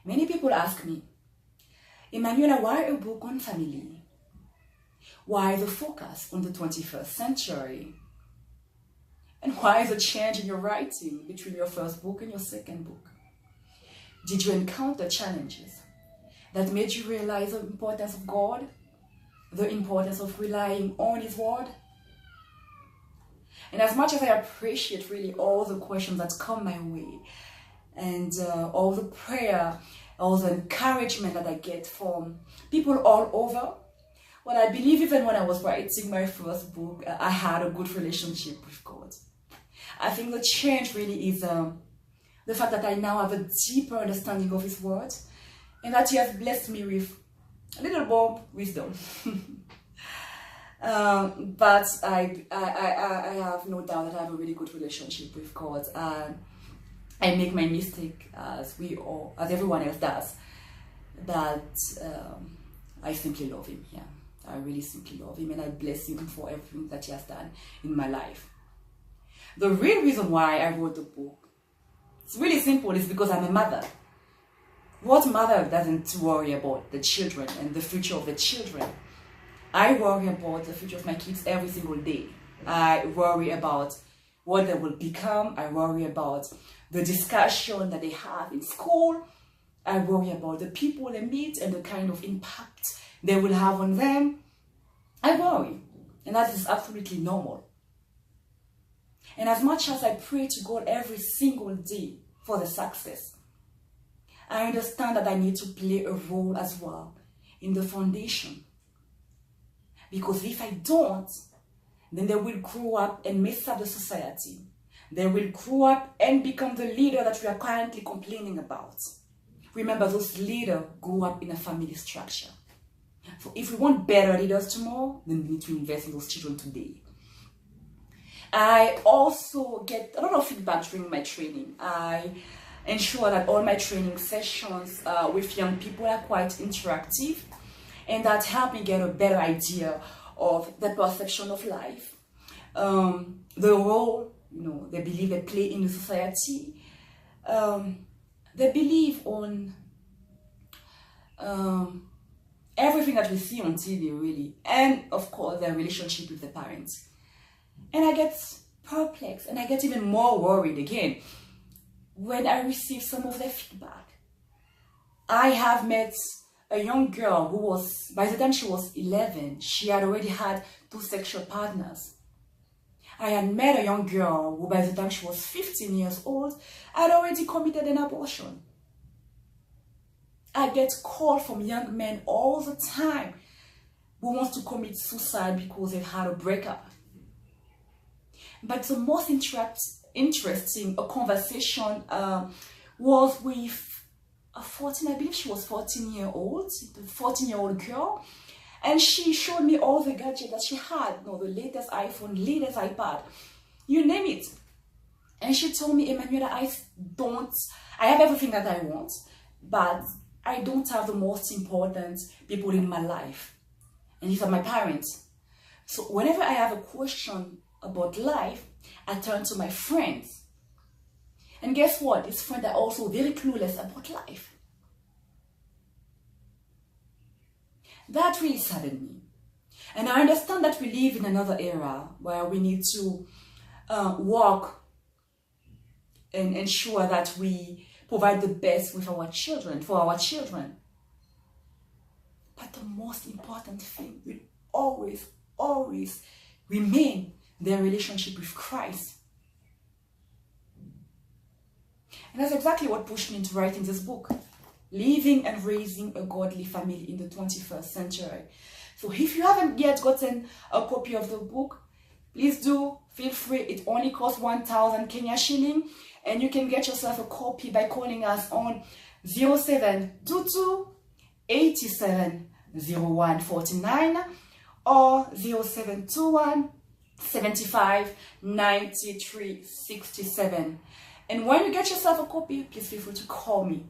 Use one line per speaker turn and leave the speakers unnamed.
Many people ask me, Emmanuella, why a book on family? Why the focus on the 21st century? And why is a change in your writing between your first book and your second book? Did you encounter challenges that made you realize the importance of God, the importance of relying on His word? And as much as I appreciate really all the questions that come my way, and all the prayer, all the encouragement that I get from people all over, well, I believe even when I was writing my first book, I had a good relationship with God. I think the change really is the fact that I now have a deeper understanding of His word, and that He has blessed me with a little more wisdom. But I have no doubt that I have a really good relationship with God. I make my mistake as everyone else does, but I simply love Him. Yeah, I really simply love Him, and I bless Him for everything that He has done in my life. The real reason why I wrote the book, it's really simple. It's because I'm a mother. What mother doesn't worry about the children and the future of the children? I worry about the future of my kids every single day. I worry about what they will become. I worry about the discussion that they have in school. I worry about the people they meet and the kind of impact they will have on them. I worry, and that is absolutely normal. And as much as I pray to God every single day for the success, I understand that I need to play a role as well in the foundation. Because if I don't, then they will grow up and mess up the society. They will grow up and become the leader that we are currently complaining about. Remember, those leaders grew up in a family structure. So if we want better leaders tomorrow, then we need to invest in those children today. I also get a lot of feedback during my training. I ensure that all my training sessions with young people are quite interactive, and that help me get a better idea of the perception of life, the role they believe they play in the society. They believe on everything that we see on TV, really, and of course their relationship with the parents. And I get perplexed, and I get even more worried again when I receive some of their feedback. I have met a young girl who was, by the time she was 11, she had already had 2 sexual partners. I had met a young girl who, by the time she was 15 years old, had already committed an abortion. I get calls from young men all the time who want to commit suicide because they've had a breakup. But the most interesting conversation was with a 14, I believe she was 14-year-old, the 14-year-old girl, and she showed me all the gadgets that she had, the latest iPhone, latest iPad, you name it. And she told me, Emmanuella, I have everything that I want, but I don't have the most important people in my life, and these are my parents. So whenever I have a question about life, I turn to my friends. And guess what? These friends are also very clueless about life. That really saddened me. And I understand that we live in another era where we need to work and ensure that we provide the best with our children, for our children. But the most important thing will always, always remain their relationship with Christ. And that's exactly what pushed me into writing this book, Living and Raising a Godly Family in the 21st Century. So if you haven't yet gotten a copy of the book, please do, feel free. It only costs 1,000 Kenya shilling, and you can get yourself a copy by calling us on 0722 87 0149 or 0721 75 93 67. And when you get yourself a copy, please feel free to call me.